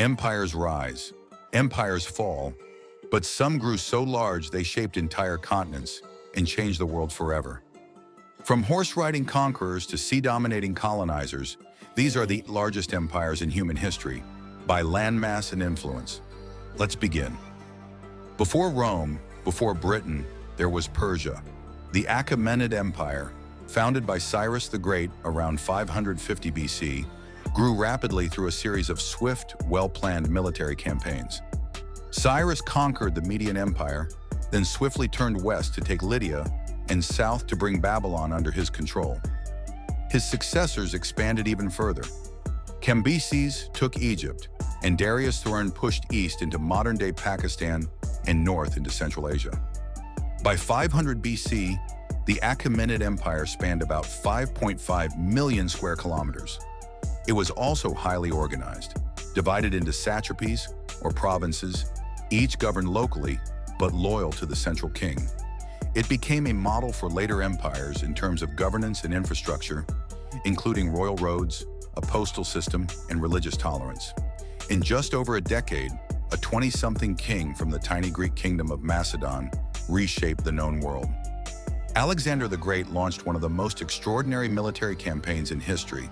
Empires rise, empires fall, but some grew so large they shaped entire continents and changed the world forever. From horse-riding conquerors to sea-dominating colonizers, these are the largest empires in human history by landmass and influence. Let's begin. Before Rome, before Britain, there was Persia, the Achaemenid Empire, founded by Cyrus the Great around 550 BC, grew rapidly through a series of swift, well-planned military campaigns. Cyrus conquered the Median Empire, then swiftly turned west to take Lydia and south to bring Babylon under his control. His successors expanded even further. Cambyses took Egypt, and Darius Thoron pushed east into modern-day Pakistan and north into Central Asia. By 500 BC, the Achaemenid Empire spanned about 5.5 million square kilometers. It was also highly organized, divided into satrapies or provinces, each governed locally but loyal to the central king. It became a model for later empires in terms of governance and infrastructure, including royal roads, a postal system, and religious tolerance. In just over a decade, a 20-something king from the tiny Greek kingdom of Macedon reshaped the known world. Alexander the Great launched one of the most extraordinary military campaigns in history.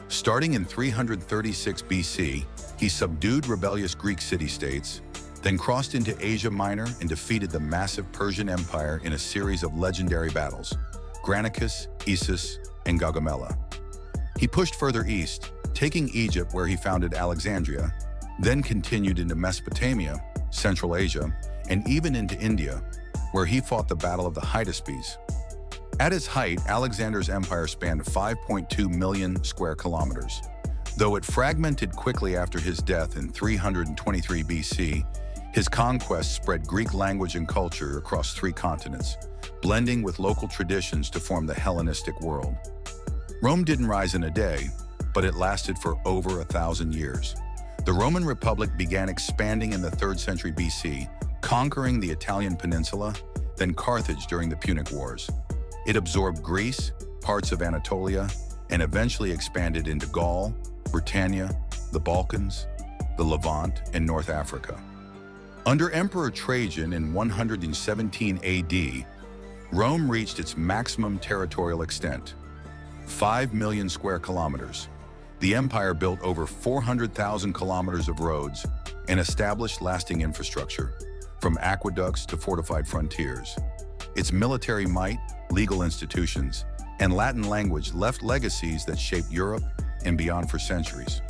Starting in 336 BC, he subdued rebellious Greek city-states, then crossed into Asia Minor and defeated the massive Persian Empire in a series of legendary battles, Granicus, Issus, and Gaugamela. He pushed further east, taking Egypt where he founded Alexandria, then continued into Mesopotamia, Central Asia, and even into India, where he fought the Battle of the Hydaspes. At its height, Alexander's empire spanned 5.2 million square kilometers. Though it fragmented quickly after his death in 323 BC, his conquests spread Greek language and culture across 3 continents, blending with local traditions to form the Hellenistic world. Rome didn't rise in a day, but it lasted for over 1,000 years. The Roman Republic began expanding in the 3rd century BC, conquering the Italian peninsula, then Carthage during the Punic Wars. It absorbed Greece, parts of Anatolia, and eventually expanded into Gaul, Britannia, the Balkans, the Levant, and North Africa. Under Emperor Trajan in 117 AD, Rome reached its maximum territorial extent, 5 million square kilometers. The empire built over 400,000 kilometers of roads and established lasting infrastructure, from aqueducts to fortified frontiers. Its military might, legal institutions, and Latin language left legacies that shaped Europe and beyond for centuries.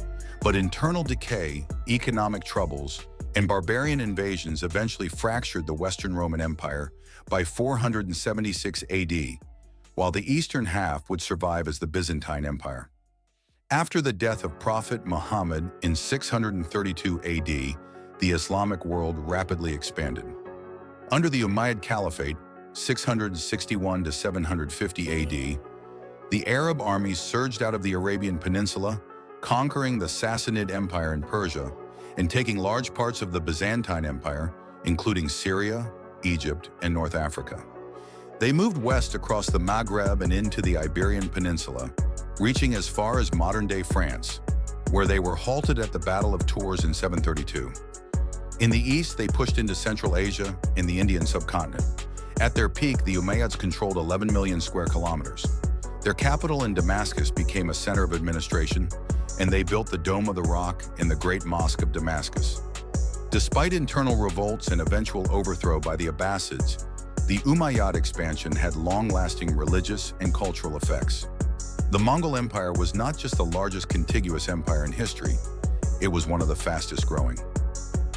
But internal decay, economic troubles, and barbarian invasions eventually fractured the Western Roman Empire by 476 AD, while the eastern half would survive as the Byzantine Empire. After the death of Prophet Muhammad in 632 AD, the Islamic world rapidly expanded. Under the Umayyad Caliphate, 661 to 750 AD, the Arab armies surged out of the Arabian Peninsula, conquering the Sassanid Empire in Persia and taking large parts of the Byzantine Empire, including Syria, Egypt, and North Africa. They moved west across the Maghreb and into the Iberian Peninsula, reaching as far as modern-day France, where they were halted at the Battle of Tours in 732. In the east, they pushed into Central Asia and the Indian subcontinent. At their peak, the Umayyads controlled 11 million square kilometers. Their capital in Damascus became a center of administration, and they built the Dome of the Rock and the Great Mosque of Damascus. Despite internal revolts and eventual overthrow by the Abbasids, the Umayyad expansion had long-lasting religious and cultural effects. The Mongol Empire was not just the largest contiguous empire in history, it was one of the fastest growing.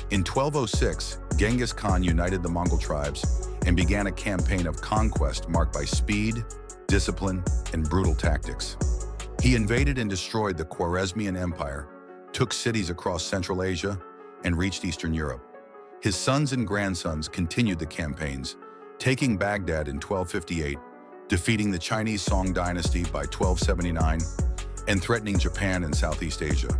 In 1206, Genghis Khan united the Mongol tribes and began a campaign of conquest marked by speed, discipline, and brutal tactics. He invaded and destroyed the Khwarezmian Empire, took cities across Central Asia, and reached Eastern Europe. His sons and grandsons continued the campaigns, taking Baghdad in 1258, defeating the Chinese Song dynasty by 1279, and threatening Japan in Southeast Asia.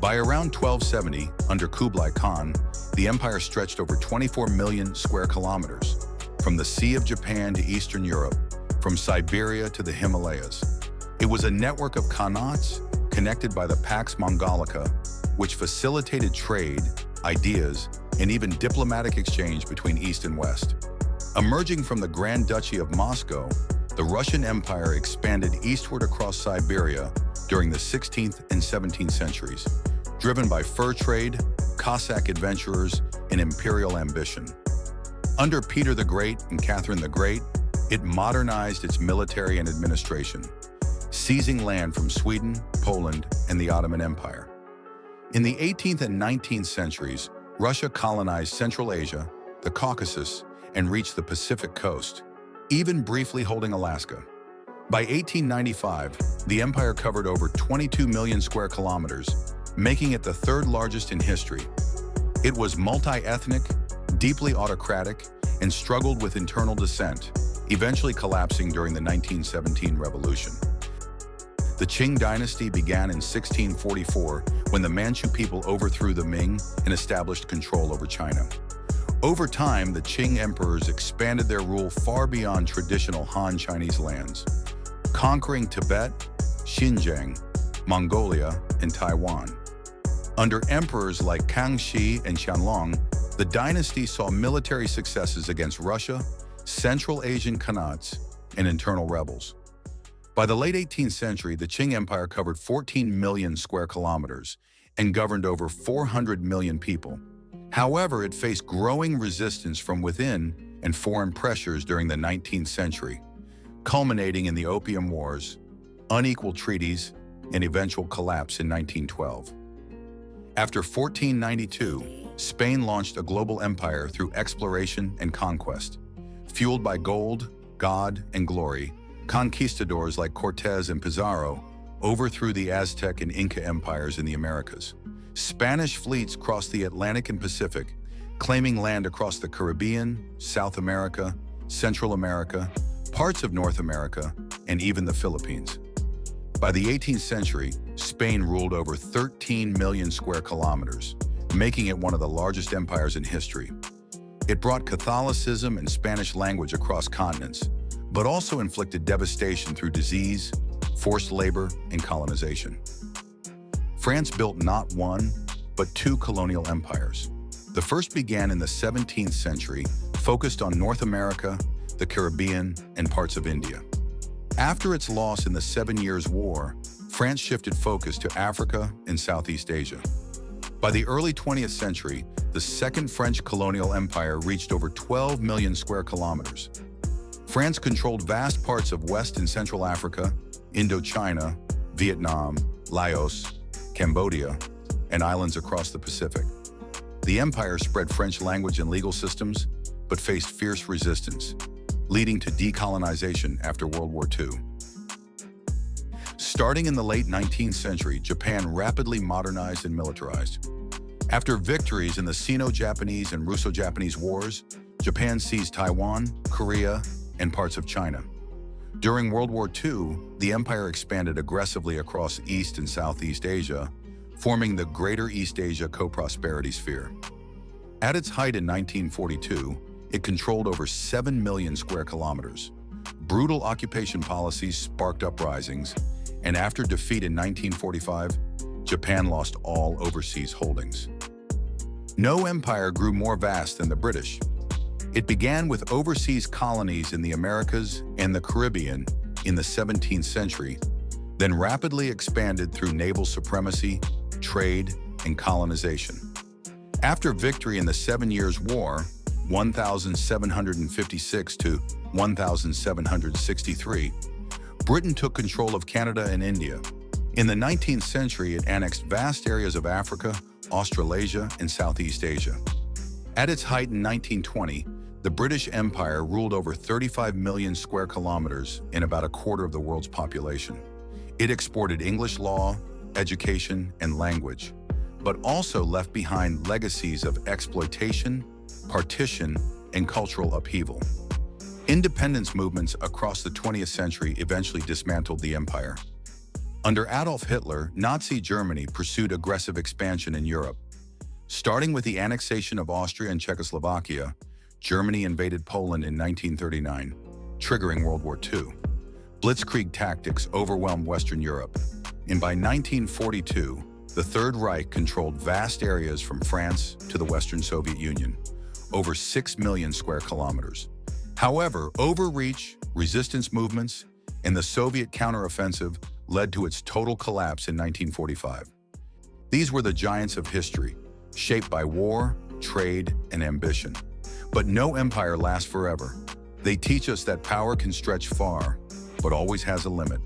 By around 1270, under Kublai Khan, the empire stretched over 24 million square kilometers, from the Sea of Japan to Eastern Europe, from Siberia to the Himalayas. It was a network of khanates connected by the Pax Mongolica, which facilitated trade, ideas, and even diplomatic exchange between East and West. Emerging from the Grand Duchy of Moscow, the Russian Empire expanded eastward across Siberia during the 16th and 17th centuries, driven by fur trade, Cossack adventurers, and imperial ambition. Under Peter the Great and Catherine the Great, it modernized its military and administration, seizing land from Sweden, Poland, and the Ottoman Empire. In the 18th and 19th centuries, Russia colonized Central Asia, the Caucasus, and reached the Pacific coast, even briefly holding Alaska. By 1895, the empire covered over 22 million square kilometers, making it the third largest in history. It was multi-ethnic, deeply autocratic, and struggled with internal dissent, eventually collapsing during the 1917 revolution. The Qing Dynasty began in 1644 when the Manchu people overthrew the Ming and established control over China. Over time, the Qing emperors expanded their rule far beyond traditional Han Chinese lands, conquering Tibet, Xinjiang, Mongolia, and Taiwan. Under emperors like Kangxi and Qianlong, the dynasty saw military successes against Russia, Central Asian Khanats, and internal rebels. By the late 18th century, the Qing Empire covered 14 million square kilometers and governed over 400 million people. However, it faced growing resistance from within and foreign pressures during the 19th century, culminating in the Opium Wars, unequal treaties, and eventual collapse in 1912. After 1492, Spain launched a global empire through exploration and conquest. Fueled by gold, God, and glory, conquistadors like Cortés and Pizarro overthrew the Aztec and Inca empires in the Americas. Spanish fleets crossed the Atlantic and Pacific, claiming land across the Caribbean, South America, Central America, parts of North America, and even the Philippines. By the 18th century, Spain ruled over 13 million square kilometers, making it one of the largest empires in history. It brought Catholicism and Spanish language across continents, but also inflicted devastation through disease, forced labor, and colonization. France built not one, but two colonial empires. The first began in the 17th century, focused on North America, the Caribbean, and parts of India. After its loss in the 7 Years' War, France shifted focus to Africa and Southeast Asia. By the early 20th century, the Second French colonial empire reached over 12 million square kilometers. France controlled vast parts of West and Central Africa, Indochina, Vietnam, Laos, Cambodia, and islands across the Pacific. The empire spread French language and legal systems, but faced fierce resistance, leading to decolonization after World War II. Starting in the late 19th century, Japan rapidly modernized and militarized. After victories in the Sino-Japanese and Russo-Japanese wars, Japan seized Taiwan, Korea, and parts of China. During World War II, the empire expanded aggressively across East and Southeast Asia, forming the Greater East Asia Co-Prosperity Sphere. At its height in 1942, it controlled over 7 million square kilometers. Brutal occupation policies sparked uprisings, and after defeat in 1945, Japan lost all overseas holdings. No empire grew more vast than the British. It began with overseas colonies in the Americas and the Caribbean in the 17th century, then rapidly expanded through naval supremacy, trade, and colonization. After victory in the 7 Years' War, 1756 to 1763, Britain took control of Canada and India. In the 19th century, it annexed vast areas of Africa, Australasia, and Southeast Asia. At its height in 1920, the British Empire ruled over 35 million square kilometers in about a quarter of the world's population. It exported English law, education, and language, but also left behind legacies of exploitation, partition, and cultural upheaval. Independence movements across the 20th century eventually dismantled the empire. Under Adolf Hitler, Nazi Germany pursued aggressive expansion in Europe. Starting with the annexation of Austria and Czechoslovakia, Germany invaded Poland in 1939, triggering World War II. Blitzkrieg tactics overwhelmed Western Europe, and by 1942, The Third Reich controlled vast areas from France to the Western Soviet Union, over 6 million square kilometers. However, overreach, resistance movements, and the Soviet counteroffensive led to its total collapse in 1945. These were the giants of history, shaped by war, trade, and ambition. But no empire lasts forever. They teach us that power can stretch far, but always has a limit.